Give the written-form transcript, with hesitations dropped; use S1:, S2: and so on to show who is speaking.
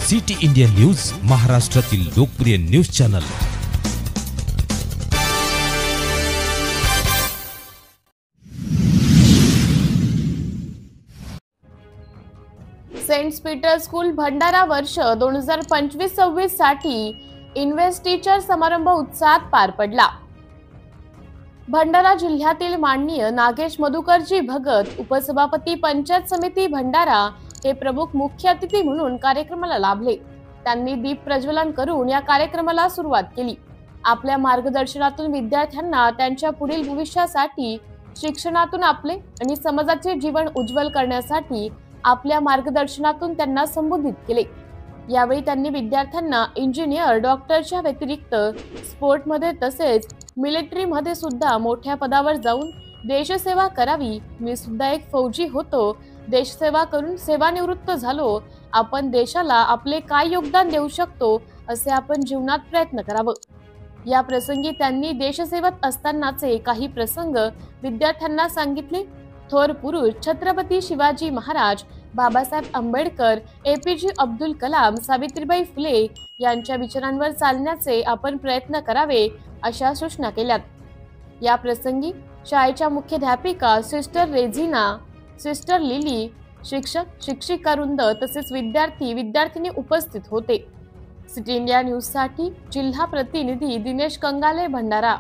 S1: City India news, महाराष्ट्रातील लोकप्रिय news channel.
S2: Saint Peter school Bhandara वर्ष 2025-26 साठी इन्व्हेस्ट टीचर समारंभ उत्साहात पार पडला। भंडारा जिल्ह्यातील माननीय नागेश मधुकरजी भगत, उपसभापती पंचायत समिती भंडारा हे प्रमुख मुख्य अतिथी म्हणून कार्यक्रमाला लाभले। त्यांनी दीप प्रज्वलन करून या कार्यक्रमाला सुरुवात केली। आपल्या मार्गदर्शनातून विद्यार्थ्यांना त्यांच्या पुढील भविष्यासाठी, शिक्षणातून आपले आणि समाजाचे जीवन उज्ज्वल करण्यासाठी आपल्या मार्गदर्शनातून त्यांना संबोधित केले। यावेळी त्यांनी विद्यार्थ्यांना इंजिनियर, डॉक्टरच्या व्यतिरिक्त स्पोर्टमध्ये तसेच मिलिटरीमध्ये सुद्धा मोठ्या पदावर जाऊन देशसेवा करावी। मी सुद्धा एक फौजी होतो, देशसेवा करून सेवानिवृत्त झालो। आपण देशाला आपले काय योगदान देऊ शकतो असे आपण जीवनात प्रयत्न करावं। या प्रसंगी त्यांनी देशसेवेत असतानाचे काही प्रसंग विद्यार्थ्यांना सांगितले। थोर पुरुष छत्रपती शिवाजी महाराज, बाबासाहेब आंबेडकर, एपीजे अब्दुल कलाम, सावित्रीबाई फुले यांच्या विचारांवर चालण्याचे आपण प्रयत्न करावे अशा सूचना केल्यात। या प्रसंगी शाळेच्या मुख्याध्यापिका सिस्टर रेझिना, सिस्टर लिली, शिक्षक शिक्षिकावृंद तसेच विद्यार्थी विद्यार्थिनी उपस्थित होते। सिटी इंडिया न्यूज साठी जिल्हा प्रतिनिधी दिनेश कंगाले, भंडारा।